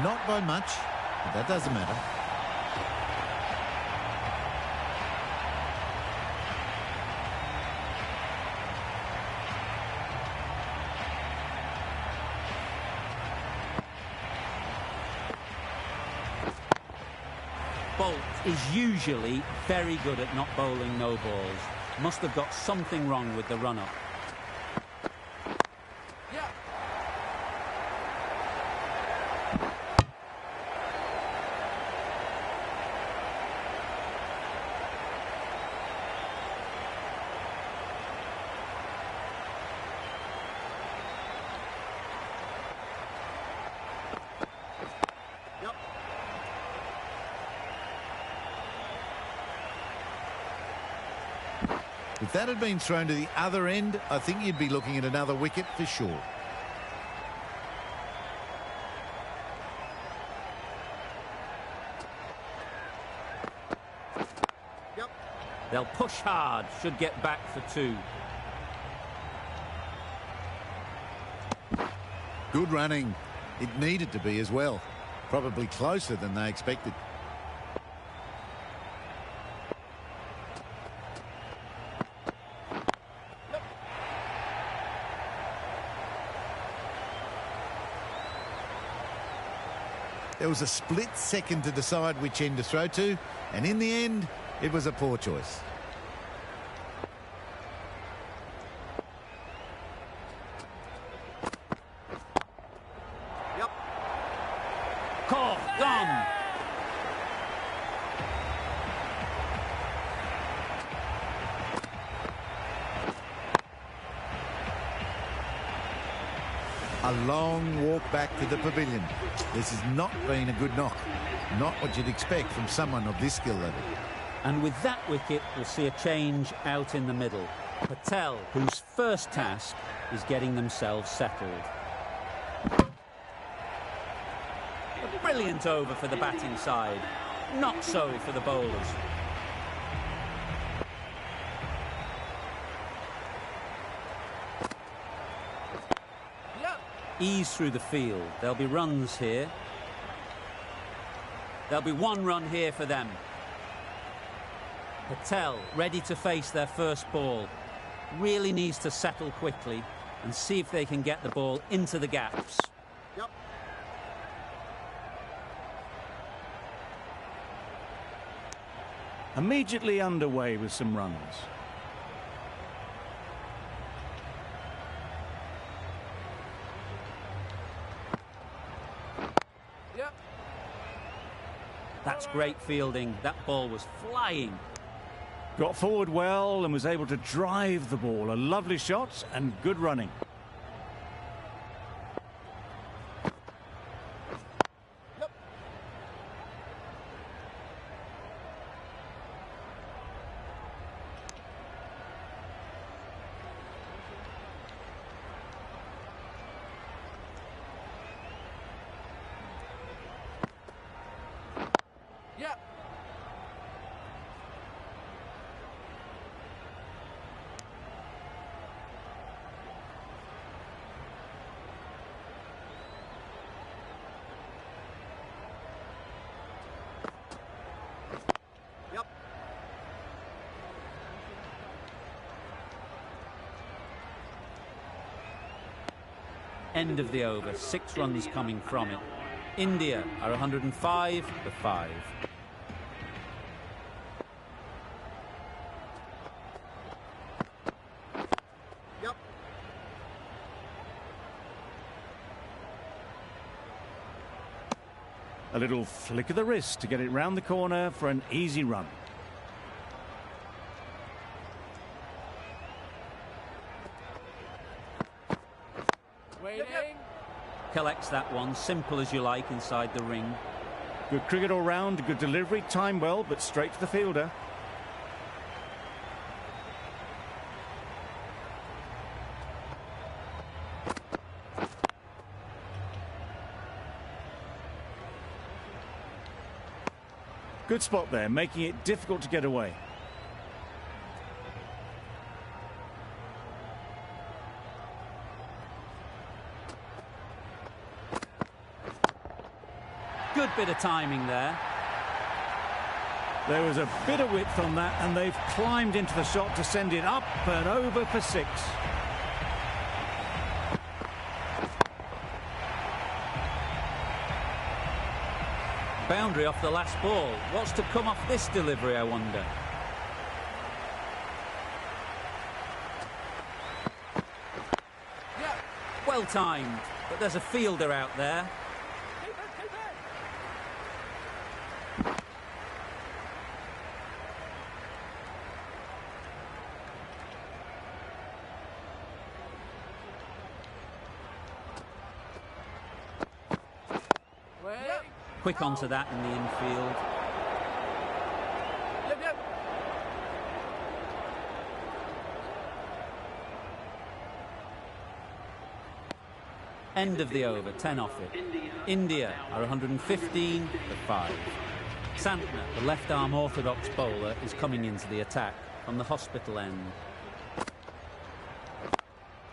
Not by much, but that doesn't matter. Bolt is usually very good at not bowling no balls. Must have got something wrong with the run-up. Yeah. Yep. If that had been thrown to the other end, I think you'd be looking at another wicket for sure. Yep. They'll push hard, should get back for 2. Good running. It needed to be as well. Probably closer than they expected. There was a split second to decide which end to throw to, and in the end, it was a poor choice. Yep. Caught, gone. A long walk back to the pavilion. This has not been a good knock. Not what you'd expect from someone of this skill level. And with that wicket, we'll see a change out in the middle. Patel, whose first task is getting themselves settled. A brilliant over for the batting side. Not so for the bowlers. Yep. Ease through the field. There'll be runs here. There'll be 1 run here for them. Patel ready to face their first ball. Really needs to settle quickly and see if they can get the ball into the gaps. Yep. Immediately underway with some runs. Yep. That's great fielding. That ball was flying. Got forward well and was able to drive the ball. A lovely shot and good running. Yep. Yep. Yep. End of the over. 6 runs coming from it. India are 105 for 5. Yep. A little flick of the wrist to get it round the corner for an easy run. Waiting. Collects that one, simple as you like, inside the ring. Good cricket all round, good delivery, timed well, but straight to the fielder. Good spot there, making it difficult to get away. Good bit of timing there. There was a bit of width on that, and they've climbed into the shot to send it up and over for 6. Boundary off the last ball. What's to come off this delivery, I wonder? Yeah. Well timed, but there's a fielder out there. Quick onto that in the infield. Yep, yep. End of the over, 10 off it. India are 115 for 5. Santner, the left-arm orthodox bowler, is coming into the attack from the hospital end.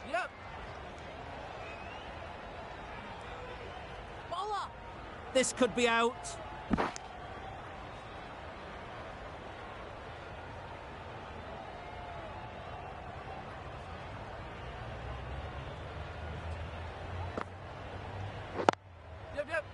Yep. Bowler. This could be out. Yep, yep.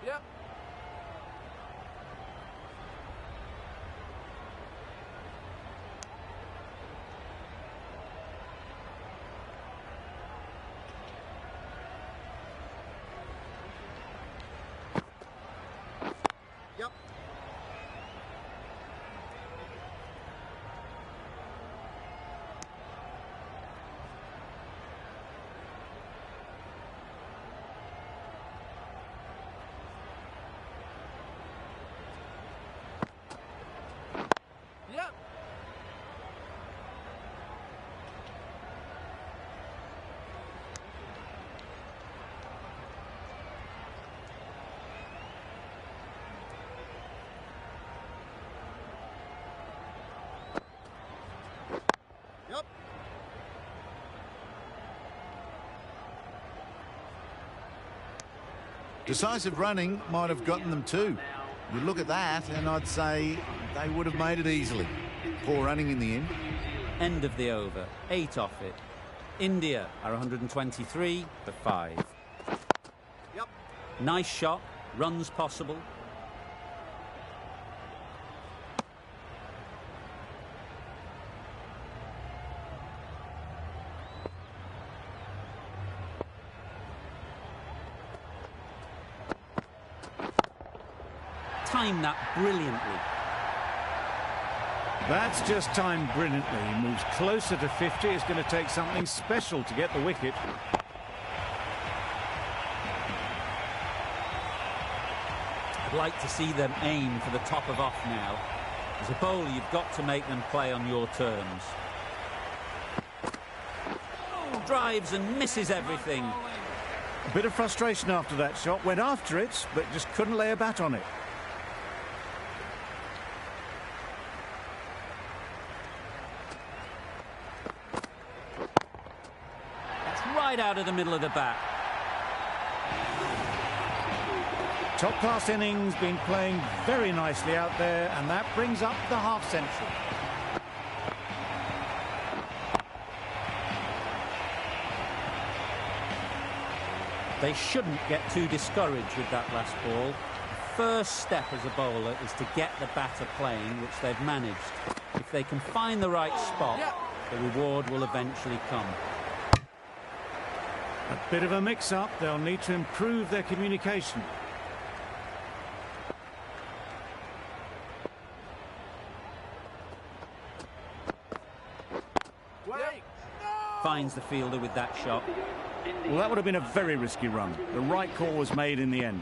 Yep. Yep. Yep. Yep. Decisive running might have gotten them too. You look at that and I'd say they would have made it easily. Poor running in the end. End of the over, 8 off it. India are 123 for 5. Yep. Nice shot, runs possible. Timed that brilliantly. That's just timed brilliantly. He moves closer to 50. It's going to take something special to get the wicket. I'd like to see them aim for the top of off now. As a bowler, you've got to make them play on your terms. Drives and misses everything. A bit of frustration after that shot. Went after it, but just couldn't lay a bat on it. That's right out of the middle of the bat. Top-class innings, been playing very nicely out there, and that brings up the half-century. They shouldn't get too discouraged with that last ball. The first step as a bowler is to get the batter playing, which they've managed. If they can find the right spot, the reward will eventually come. A bit of a mix-up. They'll need to improve their communication. Finds the fielder with that shot. Well, that would have been a very risky run. The right call was made in the end.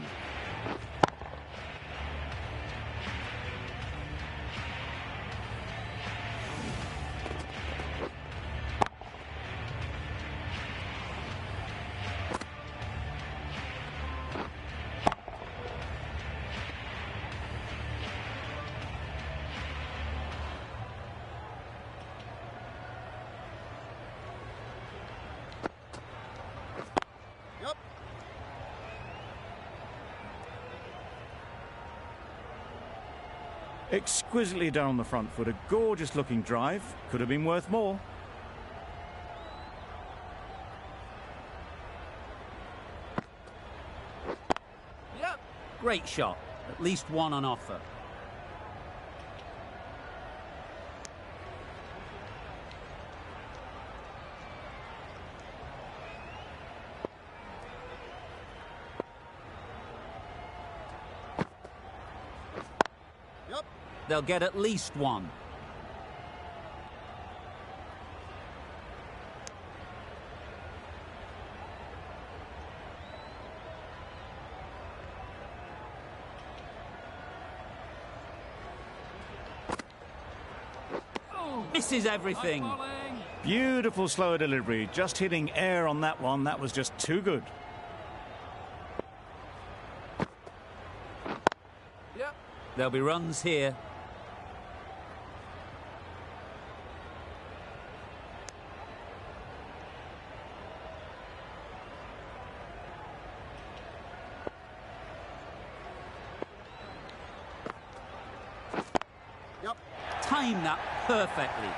Exquisitely done on the front foot. A gorgeous looking drive. Could have been worth more. Yep. Great shot. At least one on offer. Yep. They'll get at least one. Misses everything. Nice bowling. Beautiful slower delivery. Just hitting air on that one. That was just too good. Yep. There'll be runs here. Yep. Time that perfectly.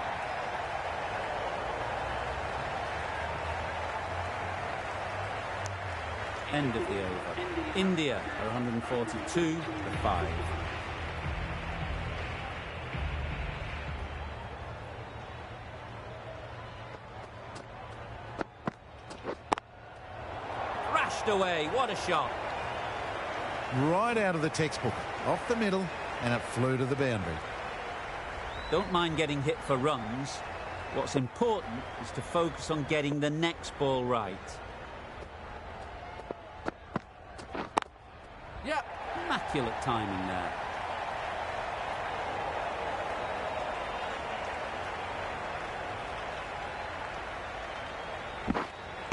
End of the over. India are 142 to 5. Thrashed away. What a shot. Right out of the textbook. Off the middle, and it flew to the boundary. Don't mind getting hit for runs. What's important is to focus on getting the next ball right. Yep. Immaculate timing there.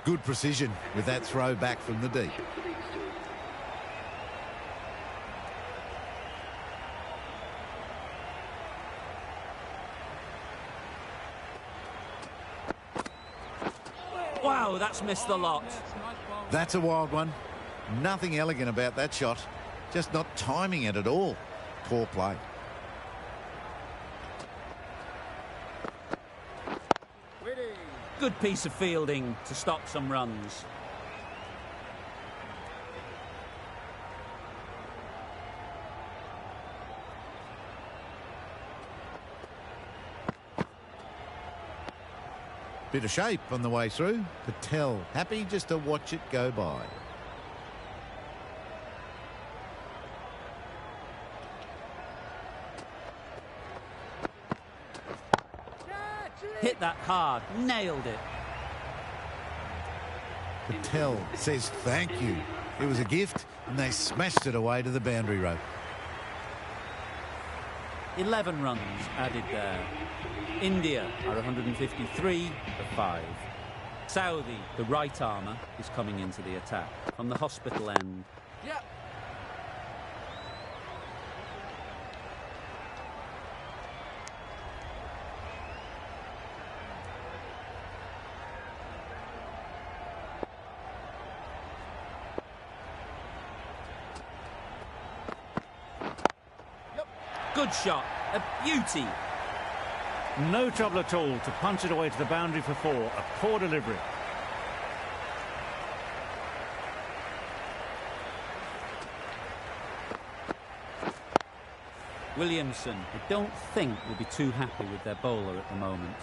Good precision with that throw back from the deep. For these two. Wow, that's missed the lot. Yes, nice bowling. That's a wild one. Nothing elegant about that shot. Just not timing it at all. Poor play. Witty. Good piece of fielding to stop some runs. Bit of shape on the way through. Patel happy just to watch it go by. Hit that hard. Nailed it. Patel says thank you. It was a gift, and they smashed it away to the boundary rope. 11 runs added there. India are 153 to 5. Saudi, the right armour, is coming into the attack from the hospital end. Yep. Good shot. A beauty. No trouble at all to punch it away to the boundary for 4. A poor delivery. Williamson, I don't think, will be too happy with their bowler at the moment.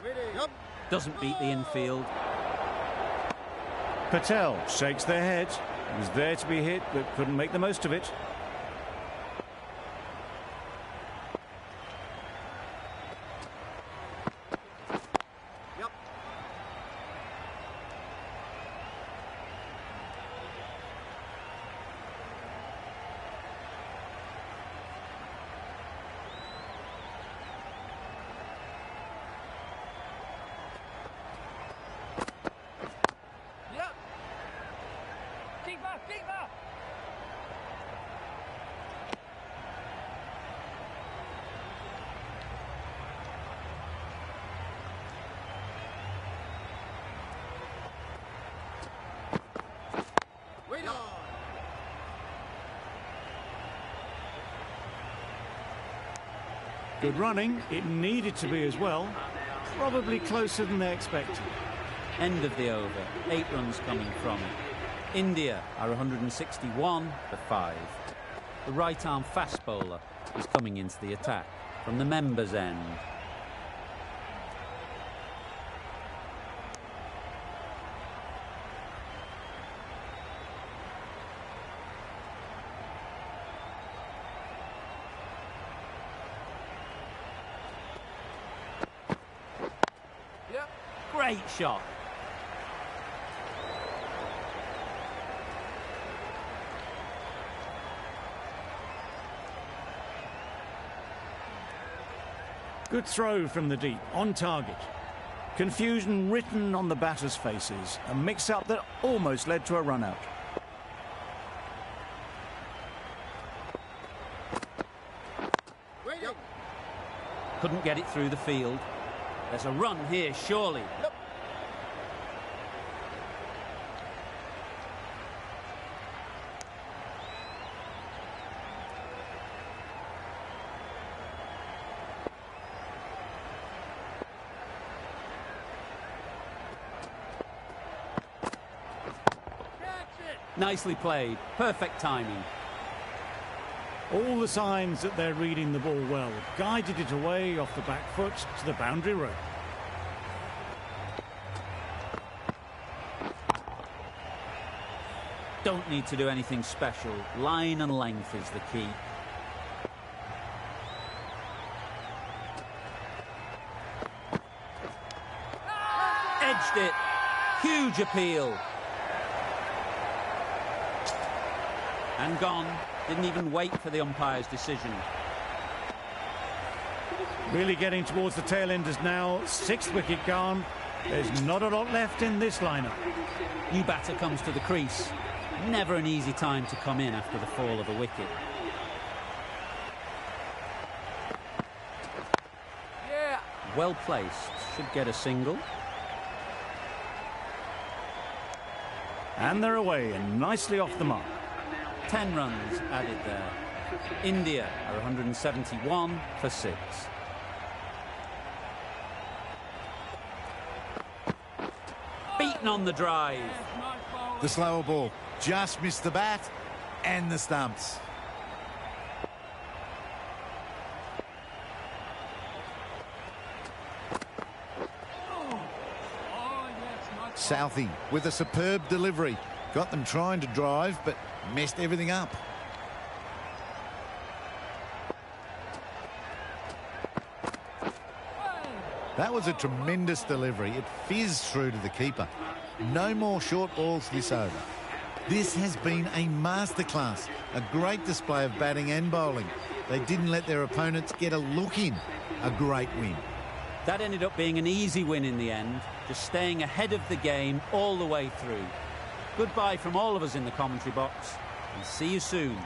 Witty. Yep. Doesn't beat the infield. Patel shakes their head. He was there to be hit, but couldn't make the most of it. Yep. Yep. Keeper, keeper. Good running. It needed to be as well. Probably closer than they expected. End of the over. 8 runs coming from it. India are 161 for 5. The right-arm fast bowler is coming into the attack from the members' end. Great shot. Good throw from the deep, on target. Confusion written on the batters' faces. A mix-up that almost led to a run-out. Couldn't get it through the field. There's a run here, surely. Nicely played. Perfect timing. All the signs that they're reading the ball well. Guided it away off the back foot to the boundary rope. Don't need to do anything special. Line and length is the key. Edged it. Huge appeal. And gone. Didn't even wait for the umpire's decision. Really getting towards the tail enders now. 6th wicket gone. There's not a lot left in this lineup. New batter comes to the crease. Never an easy time to come in after the fall of a wicket. Yeah. Well placed. Should get a single. And they're away and nicely off the mark. 10 runs added there. India are 171 for 6. Beaten on the drive. The slower ball just missed the bat and the stumps. Southey with a superb delivery. Got them trying to drive, but messed everything up. That was a tremendous delivery. It fizzed through to the keeper. No more short balls this over. This has been a masterclass. A great display of batting and bowling. They didn't let their opponents get a look in. A great win. That ended up being an easy win in the end, just staying ahead of the game all the way through. Goodbye from all of us in the commentary box, and see you soon.